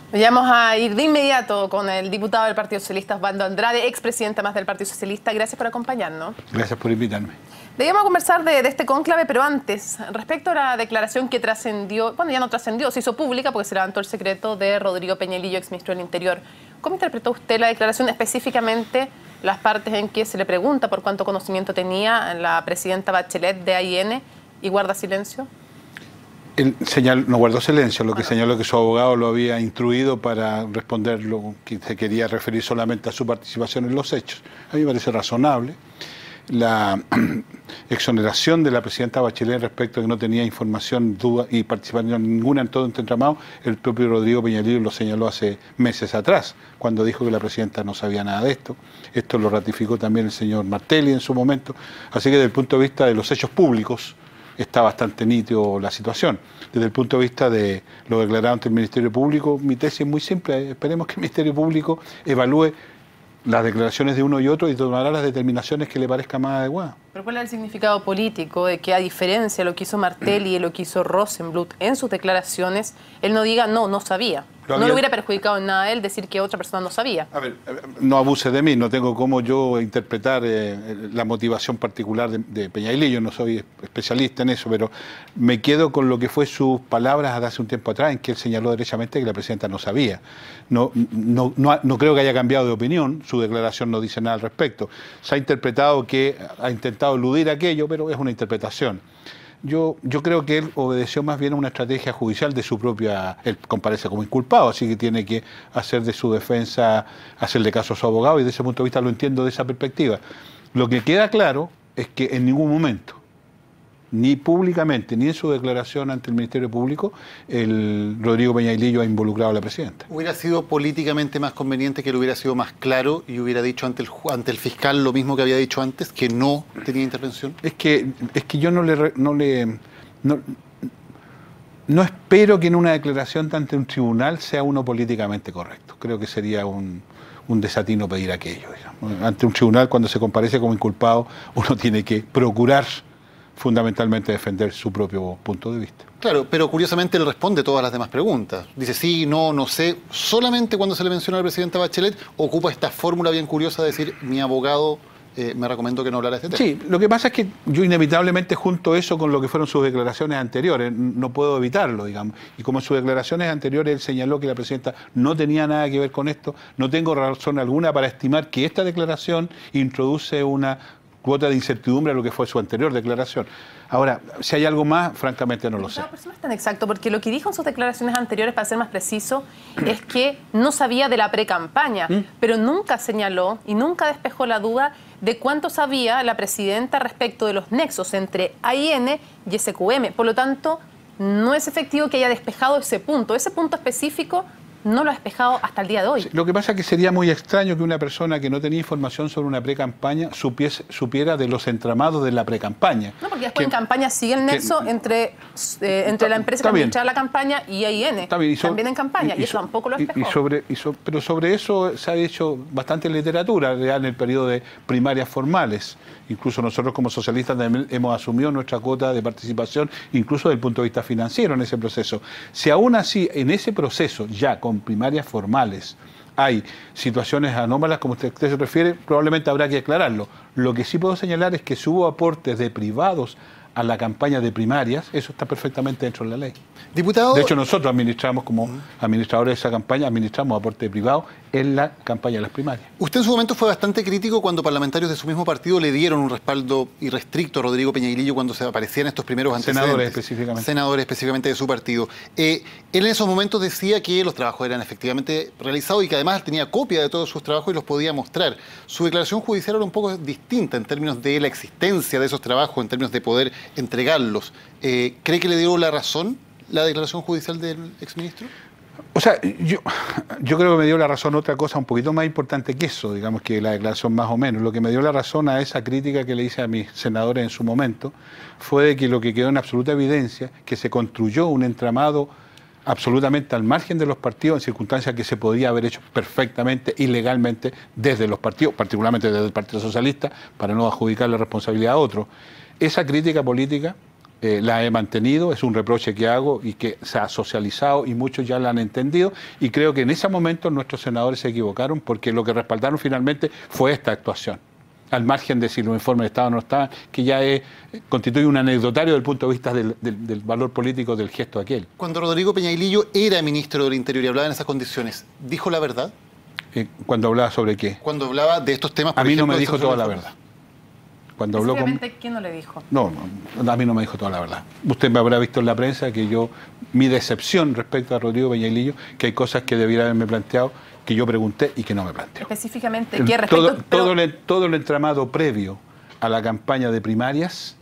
Vamos a ir de inmediato con el diputado del Partido Socialista, Osvaldo Andrade, expresidente más del Partido Socialista. Gracias por acompañarnos. Gracias por invitarme. Debíamos conversar de este cónclave, pero antes, respecto a la declaración que trascendió, bueno, ya no trascendió, se hizo pública porque se levantó el secreto de Rodrigo Peñalillo, exministro del Interior. ¿Cómo interpretó usted la declaración, específicamente las partes en que se le pregunta por cuánto conocimiento tenía la presidenta Bachelet de AIN y guarda silencio? Él no guardó silencio, lo que señaló que su abogado lo había instruido para responder lo que se quería referir solamente a su participación en los hechos. A mí me parece razonable. La exoneración de la presidenta Bachelet respecto a que no tenía información, duda y participación ninguna en todo este entramado, el propio Rodrigo Peñalillo lo señaló hace meses atrás, cuando dijo que la presidenta no sabía nada de esto. Esto lo ratificó también el señor Martelli en su momento. Así que desde el punto de vista de los hechos públicos, está bastante nítido la situación. Desde el punto de vista de lo declarado ante el Ministerio Público, mi tesis es muy simple. Esperemos que el Ministerio Público evalúe las declaraciones de uno y otro y tomará las determinaciones que le parezca más adecuadas. ¿Pero cuál es el significado político de que, a diferencia de lo que hizo Martelli y lo que hizo Rosenbluth en sus declaraciones, él no diga, no sabía? No le hubiera perjudicado en nada a él decir que otra persona no sabía. A ver, no abuse de mí, no tengo cómo yo interpretar la motivación particular de Peñalillo, no soy especialista en eso, pero me quedo con lo que fue sus palabras hace un tiempo atrás, en que él señaló derechamente que la presidenta no sabía. No creo que haya cambiado de opinión, su declaración no dice nada al respecto. Se ha interpretado que ha intentado eludir aquello, pero es una interpretación. Yo creo que él obedeció más bien a una estrategia judicial de su propia... Él comparece como inculpado, así que tiene que hacer de su defensa, hacerle caso a su abogado, y desde ese punto de vista lo entiendo de esa perspectiva. Lo que queda claro es que en ningún momento, ni públicamente, ni en su declaración ante el Ministerio Público, el Rodrigo Peñalillo ha involucrado a la presidenta. ¿Hubiera sido políticamente más conveniente que él hubiera sido más claro y hubiera dicho ante el fiscal lo mismo que había dicho antes, que no tenía intervención? Es que yo no espero que en una declaración ante un tribunal sea uno políticamente correcto. Creo que sería un desatino pedir aquello, digamos. Ante un tribunal, cuando se comparece como inculpado, uno tiene que procurar fundamentalmente defender su propio punto de vista. Claro, pero curiosamente él responde todas las demás preguntas. Dice sí, no sé. Solamente cuando se le menciona a la presidenta Bachelet ocupa esta fórmula bien curiosa de decir mi abogado me recomendó que no hablara de este tema. Sí, lo que pasa es que yo inevitablemente junto eso con lo que fueron sus declaraciones anteriores, no puedo evitarlo, digamos. Y como en sus declaraciones anteriores él señaló que la presidenta no tenía nada que ver con esto, no tengo razón alguna para estimar que esta declaración introduce una cuota de incertidumbre a lo que fue su anterior declaración. Ahora, si hay algo más, francamente no lo sé. No, pero eso no es tan exacto, porque lo que dijo en sus declaraciones anteriores, para ser más preciso, es que no sabía de la precampaña, pero nunca señaló y nunca despejó la duda de cuánto sabía la presidenta respecto de los nexos entre AIN y SQM. Por lo tanto, no es efectivo que haya despejado ese punto. Ese punto específico no lo ha despejado hasta el día de hoy. Sí, lo que pasa es que sería muy extraño que una persona que no tenía información sobre una precampaña supiera de los entramados de la precampaña. No, porque después en campaña sigue el nexo entre la empresa que administra la campaña y AIN. También en campaña, y eso tampoco lo despejó. Pero sobre eso se ha hecho bastante literatura en el periodo de primarias formales. Incluso nosotros como socialistas también hemos asumido nuestra cuota de participación, incluso desde el punto de vista financiero en ese proceso. Si aún así, en ese proceso, ya con primarias formales, hay situaciones anómalas, como usted se refiere, probablemente habrá que aclararlo. Lo que sí puedo señalar es que si hubo aportes de privados a la campaña de primarias, eso está perfectamente dentro de la ley. Diputado... De hecho, nosotros administramos, como administradores de esa campaña, administramos aporte privado en la campaña de las primarias. Usted en su momento fue bastante crítico cuando parlamentarios de su mismo partido le dieron un respaldo irrestricto a Rodrigo Peñalillo cuando se aparecían estos primeros antecedentes. Senadores específicamente. Senadores específicamente de su partido. Él en esos momentos decía que los trabajos eran efectivamente realizados y que además tenía copia de todos sus trabajos y los podía mostrar. Su declaración judicial era un poco distinta en términos de la existencia de esos trabajos, en términos de poder entregarlos. ¿Cree que le dio la razón la declaración judicial del exministro? O sea, yo creo que me dio la razón otra cosa un poquito más importante que eso, digamos, que la declaración más o menos. Lo que me dio la razón a esa crítica que le hice a mis senadores en su momento fue de que lo que quedó en absoluta evidencia, que se construyó un entramado absolutamente al margen de los partidos, en circunstancias que se podía haber hecho perfectamente y legalmente desde los partidos, particularmente desde el Partido Socialista, para no adjudicar la responsabilidad a otros. Esa crítica política la he mantenido, es un reproche que hago y que se ha socializado y muchos ya la han entendido, y creo que en ese momento nuestros senadores se equivocaron porque lo que respaldaron finalmente fue esta actuación, al margen de si los informes de Estado no estaban, que ya constituye un anecdotario desde el punto de vista del valor político del gesto aquel. Cuando Rodrigo Peñailillo era ministro del Interior y hablaba en esas condiciones, ¿dijo la verdad? ¿Cuando hablaba sobre qué? Cuando hablaba de estos temas, por A mí ejemplo, no me de dijo toda la informes. verdad. Cuando habló con... ¿Quién no le dijo? No, a mí no me dijo toda la verdad. Usted me habrá visto en la prensa que mi decepción respecto a Rodrigo Peñailillo, que hay cosas que debiera haberme planteado, que yo pregunté y que no me planteó. Específicamente, ¿qué respecto? Todo el entramado previo a la campaña de primarias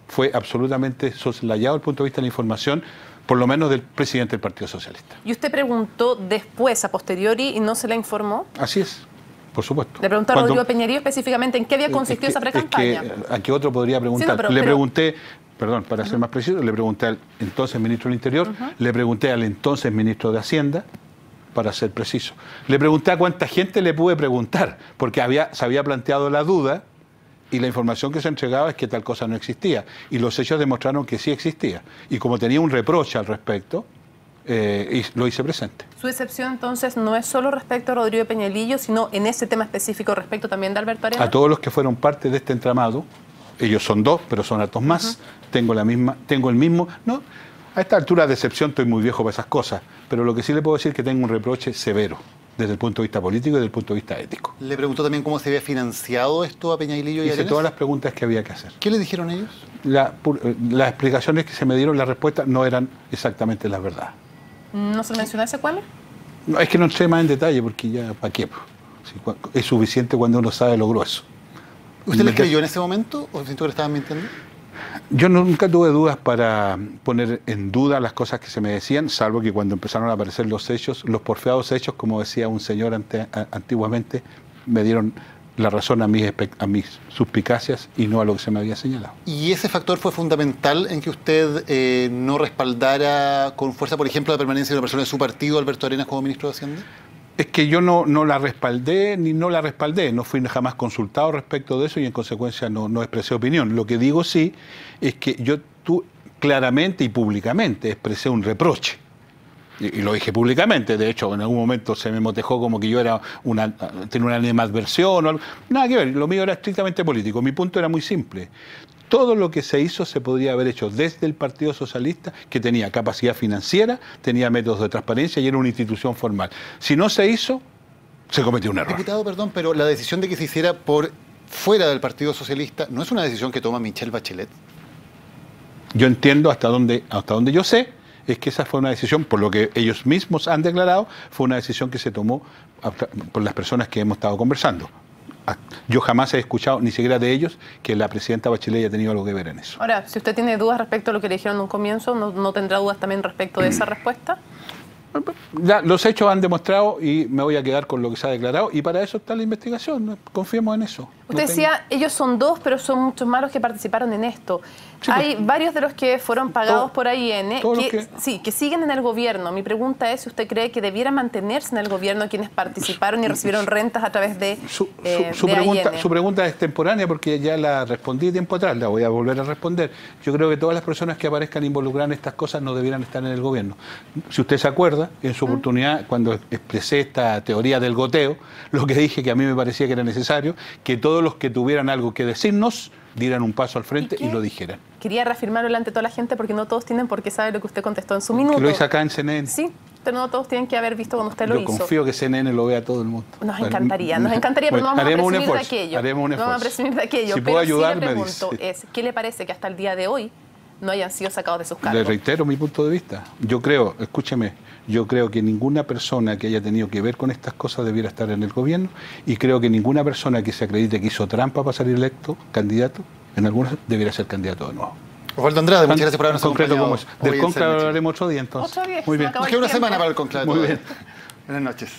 fue absolutamente soslayado desde el punto de vista de la información, por lo menos del presidente del Partido Socialista. ¿Y usted preguntó después, a posteriori, y no se la informó? Así es. Por supuesto. Le preguntó a Rodrigo Peñailillo específicamente en qué había consistido esa pre-campaña. ¿A qué otro podría preguntar? Sí, no, le pregunté, perdón, para ser más preciso, le pregunté al entonces ministro del Interior, le pregunté al entonces ministro de Hacienda, para ser preciso. Le pregunté a cuánta gente le pude preguntar, porque se había planteado la duda y la información que se entregaba es que tal cosa no existía. Y los hechos demostraron que sí existía. Y como tenía un reproche al respecto, lo hice presente. Su decepción, entonces, no es solo respecto a Rodrigo Peñailillo, sino en ese tema específico respecto también de Alberto Arenas. A todos los que fueron parte de este entramado, ellos son dos, pero son hartos más, tengo el mismo... No, a esta altura de decepción estoy muy viejo para esas cosas, pero lo que sí le puedo decir es que tengo un reproche severo desde el punto de vista político y desde el punto de vista ético. Le preguntó también cómo se había financiado esto a Peñailillo y Hice Arenas. todas las preguntas que había que hacer. ¿Qué le dijeron ellos? Las explicaciones que se me dieron, las respuestas no eran exactamente las verdades. ¿No se mencionó ese cuál? No, es que no entré más en detalle porque ya, ¿para qué? Es suficiente cuando uno sabe lo grueso. ¿Usted le creyó en ese momento o sintió que le estaban mintiendo? Yo nunca tuve dudas para poner en duda las cosas que se me decían, salvo que cuando empezaron a aparecer los hechos, los porfiados hechos, como decía un señor antiguamente, me dieron la razón a mis suspicacias y no a lo que se me había señalado. ¿Y ese factor fue fundamental en que usted no respaldara con fuerza, por ejemplo, la permanencia de una persona de su partido, Alberto Arenas, como ministro de Hacienda? Es que yo no la respaldé ni no la respaldé, no fui jamás consultado respecto de eso y en consecuencia no expresé opinión. Lo que digo sí es que tú claramente y públicamente expresé un reproche. Y lo dije públicamente, de hecho en algún momento se me motejó como que yo tenía una animadversión o algo. Nada que ver, lo mío era estrictamente político. Mi punto era muy simple. Todo lo que se hizo se podría haber hecho desde el Partido Socialista, que tenía capacidad financiera, tenía métodos de transparencia y era una institución formal. Si no se hizo, se cometió un error. Diputado, perdón, pero la decisión de que se hiciera por fuera del Partido Socialista, ¿no es una decisión que toma Michelle Bachelet? Yo entiendo hasta donde yo sé, es que esa fue una decisión, por lo que ellos mismos han declarado, fue una decisión que se tomó por las personas que hemos estado conversando. Yo jamás he escuchado, ni siquiera de ellos, que la presidenta Bachelet haya tenido algo que ver en eso. Ahora, si usted tiene dudas respecto a lo que le dijeron en un comienzo, ¿no tendrá dudas también respecto de esa respuesta? Ya, los hechos han demostrado y me voy a quedar con lo que se ha declarado y para eso está la investigación, confiemos en eso. Usted decía, ellos son dos, pero son muchos más los que participaron en esto. Sí, hay varios de los que fueron pagados por AIN que siguen en el gobierno. Mi pregunta es si usted cree que debieran mantenerse en el gobierno quienes participaron y recibieron rentas a través de su pregunta es extemporánea porque ya la respondí tiempo atrás, la voy a volver a responder. Yo creo que todas las personas que aparezcan involucradas en estas cosas no debieran estar en el gobierno. Si usted se acuerda, en su oportunidad, cuando expresé esta teoría del goteo, lo que dije que a mí me parecía que era necesario, que todos los que tuvieran algo que decirnos dieran un paso al frente y lo dijeran. Quería reafirmarlo delante de toda la gente porque no todos tienen por qué saber lo que usted contestó en su minuto. Que lo hice acá en CNN. Sí, pero no todos tienen que haber visto cuando usted lo hizo. Yo confío que CNN lo vea todo el mundo. Nos encantaría, pero no vamos a presumir de aquello. Haremos un esfuerzo. No vamos a presumir de aquello. Si puedo ayudar, sí le pregunto ¿qué le parece que hasta el día de hoy no hayan sido sacados de sus cargos? Le reitero mi punto de vista. Yo creo, escúcheme, yo creo que ninguna persona que haya tenido que ver con estas cosas debiera estar en el gobierno y creo que ninguna persona que se acredite que hizo trampa para salir electo, candidato, en algunas debiera ser candidato de nuevo. Osvaldo Andrade, muchas gracias por habernos acompañado. Del conclave hablaremos otro día entonces. Otro día. Muy bien. Nos queda una semana para el conclave. Muy bien. Buenas noches.